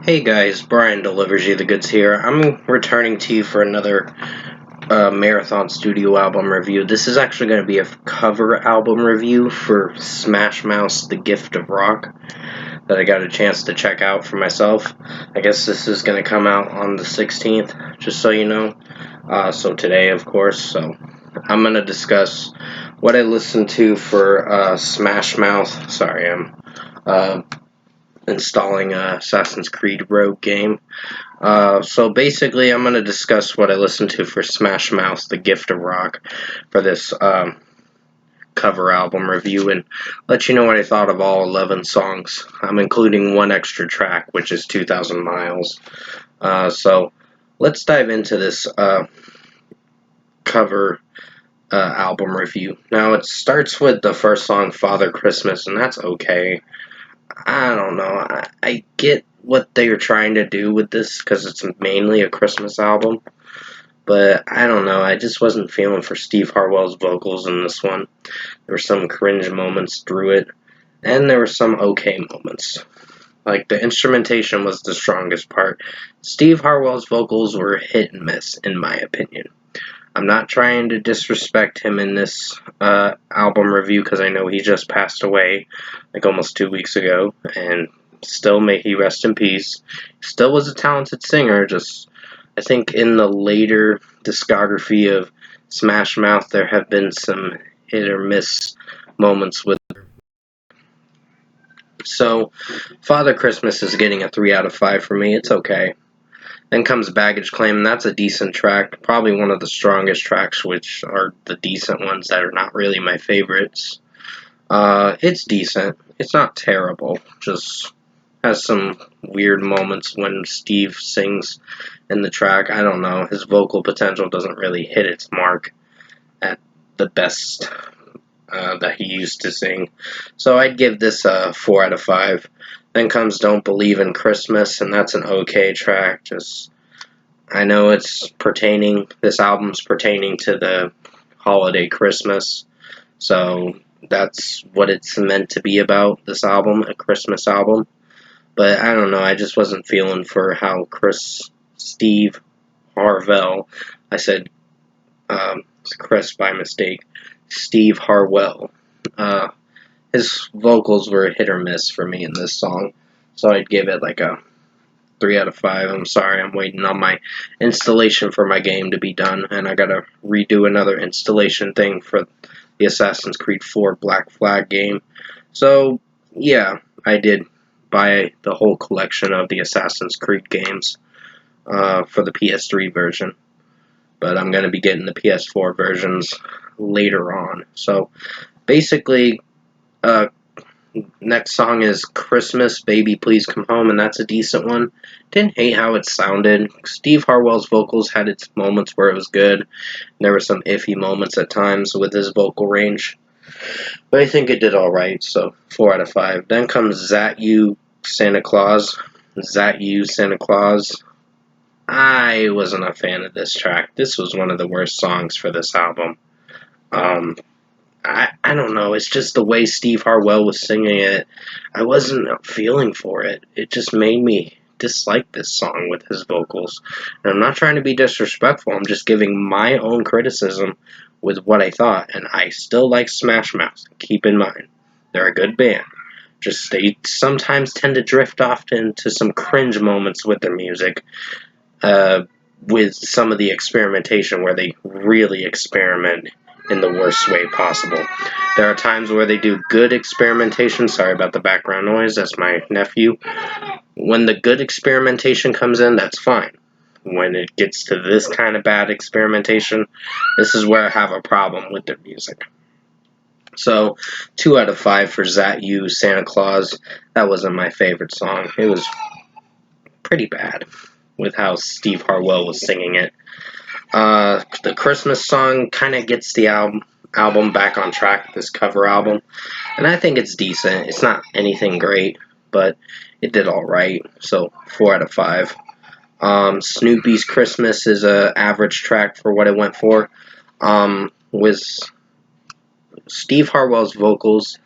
Hey guys, Brian delivers you the goods here. I'm returning to you for another Marathon Studio album review. This is actually going to be a cover album review for Smash Mouth's The Gift of Rock that I got a chance to check out for myself. I guess this is going to come out on the 16th, just so you know. So today, of course. So I'm going to discuss what I listened to for Smash Mouth. Sorry, I'm installing Assassin's Creed Rogue game. So basically, I'm going to discuss what I listened to for Smash Mouth, The Gift of Rock, for this cover album review, and let you know what I thought of all 11 songs. I'm including one extra track, which is 2,000 Miles. So let's dive into this cover album review. Now, it starts with the first song, Father Christmas, and that's okay. I don't know. I get what they were trying to do with this because it's mainly a Christmas album, but I don't know. I just wasn't feeling for Steve Harwell's vocals in this one. There were some cringe moments through it, and there were some okay moments. Like, the instrumentation was the strongest part. Steve Harwell's vocals were hit and miss, in my opinion. I'm not trying to disrespect him in this album review because I know he just passed away like almost 2 weeks ago, and still may he rest in peace. Still was a talented singer, just I think in the later discography of Smash Mouth there have been some hit or miss moments with. So Father Christmas is getting a 3 out of 5 for me. It's okay. Then comes Baggage Claim, and that's a decent track. Probably one of the strongest tracks, which are the decent ones that are not really my favorites. It's decent. It's not terrible. Just has some weird moments when Steve sings in the track. I don't know. His vocal potential doesn't really hit its mark at the best that he used to sing. So I'd give this a 4 out of 5. Then comes Don't Believe in Christmas, and that's an okay track. Just, I know this album's pertaining to the holiday Christmas, so that's what it's meant to be about, this album, a Christmas album. But I don't know, I just wasn't feeling for how Steve Harvell, I said Chris by mistake, Steve Harwell, his vocals were hit or miss for me in this song, so I'd give it like a 3 out of 5. I'm sorry, I'm waiting on my installation for my game to be done, and I gotta redo another installation thing for the Assassin's Creed 4 Black Flag game. So, yeah, I did buy the whole collection of the Assassin's Creed games for the PS3 version, but I'm gonna be getting the PS4 versions later on. So, basically, next song is Christmas, Baby Please Come Home, and that's a decent one. Didn't hate how it sounded. Steve Harwell's vocals had its moments where it was good. There were some iffy moments at times with his vocal range. But I think it did alright, so 4 out of 5. Then comes Zat You, Santa Claus. Zat You, Santa Claus. I wasn't a fan of this track. This was one of the worst songs for this album. I don't know, it's just the way Steve Harwell was singing it. I wasn't feeling for it. It just made me dislike this song with his vocals. And I'm not trying to be disrespectful, I'm just giving my own criticism with what I thought. And I still like Smash Mouth. Keep in mind, they're a good band. Just they sometimes tend to drift off into some cringe moments with their music. With some of the experimentation where they really experiment in the worst way possible. There are times where they do good experimentation. Sorry about the background noise, that's my nephew. When the good experimentation comes in, that's fine. When it gets to this kind of bad experimentation, this is where I have a problem with their music. So, 2 out of 5 for Zat You, Santa Claus. That wasn't my favorite song. It was pretty bad with how Steve Harwell was singing it. The Christmas song kind of gets the album back on track, this cover album, and I think it's decent. It's not anything great, but it did alright, so 4 out of 5. Snoopy's Christmas is a average track for what it went for. With Steve Harwell's vocals,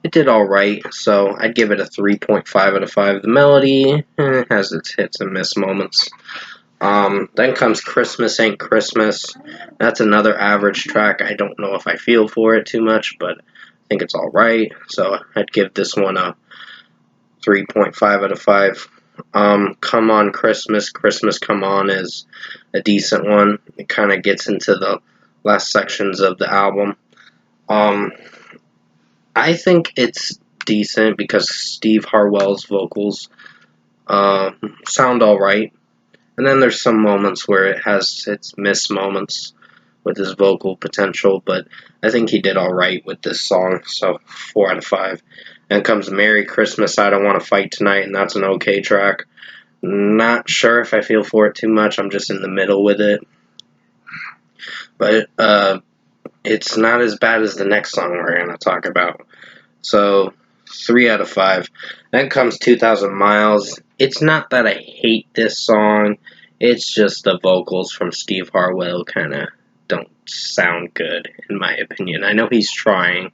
it did alright, so I'd give it a 3.5 out of 5. The melody has its hits and miss moments. Then comes Christmas Ain't Christmas. That's another average track. I don't know if I feel for it too much, but I think it's alright, so I'd give this one a 3.5 out of 5. Come On Christmas, Christmas Come On is a decent one. It kind of gets into the last sections of the album. I think it's decent because Steve Harwell's vocals sound alright. And then there's some moments where it has its missed moments with his vocal potential, but I think he did alright with this song, so 4 out of 5. Then comes Merry Christmas, I Don't Want to Fight Tonight, and that's an okay track. Not sure if I feel for it too much, I'm just in the middle with it. But it's not as bad as the next song we're going to talk about. So, 3 out of 5. Then comes 2,000 Miles. It's not that I hate this song, it's just the vocals from Steve Harwell kind of don't sound good, in my opinion. I know he's trying,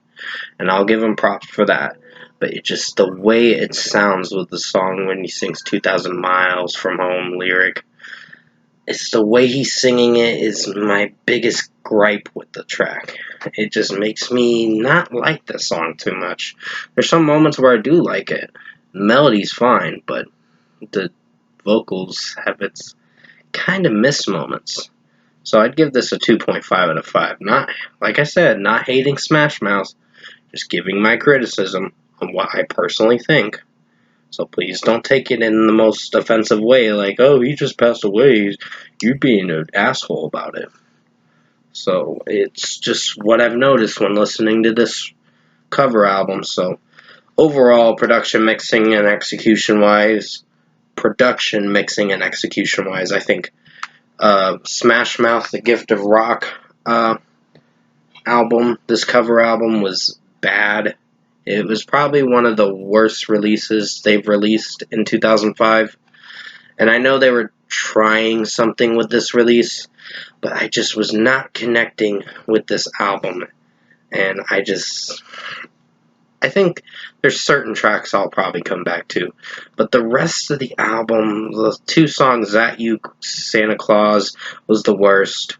and I'll give him props for that, but it just, the way it sounds with the song when he sings 2,000 Miles from Home lyric, it's the way he's singing it is my biggest gripe with the track. It just makes me not like the song too much. There's some moments where I do like it. The melody's fine, but the vocals have its kind of missed moments. So I'd give this a 2.5 out of 5. Not, like I said, not hating Smash Mouth, just giving my criticism on what I personally think. So please don't take it in the most offensive way, like, oh, he just passed away, you're being an asshole about it. So it's just what I've noticed when listening to this cover album. So overall, production mixing and execution wise, I think Smash Mouth, The Gift of Rock album, this cover album was bad. It was probably one of the worst releases they've released in 2005. And I know they were trying something with this release, but I just was not connecting with this album. And I think there's certain tracks I'll probably come back to. But the rest of the album, the 2 songs, That You, Santa Claus, was the worst.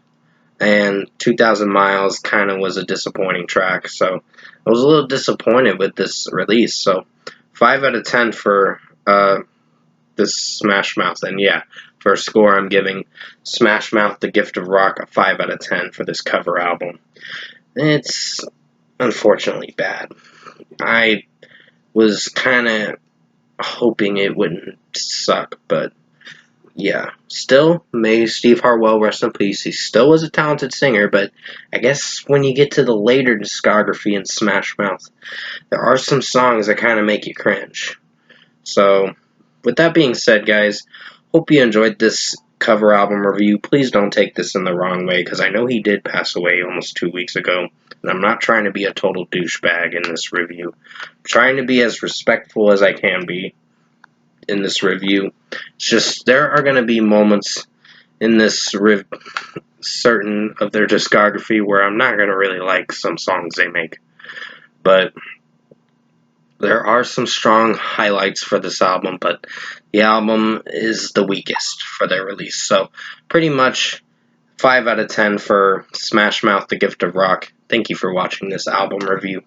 And 2,000 Miles kind of was a disappointing track. So I was a little disappointed with this release. So 5 out of 10 for this Smash Mouth. And yeah, for a score, I'm giving Smash Mouth, The Gift of Rock, a 5 out of 10 for this cover album. It's unfortunately bad. I was kind of hoping it wouldn't suck, but yeah. Still, may Steve Harwell rest in peace. He still was a talented singer, but I guess when you get to the later discography in Smash Mouth, there are some songs that kind of make you cringe. So, with that being said, guys, hope you enjoyed this cover album review. Please don't take this in the wrong way, because I know he did pass away almost 2 weeks ago, and I'm not trying to be a total douchebag in this review. I'm trying to be as respectful as I can be in this review. It's just, there are going to be moments in this certain of their discography where I'm not going to really like some songs they make. But there are some strong highlights for this album, but the album is the weakest for their release. So pretty much 5 out of 10 for Smash Mouth, The Gift of Rock. Thank you for watching this album review.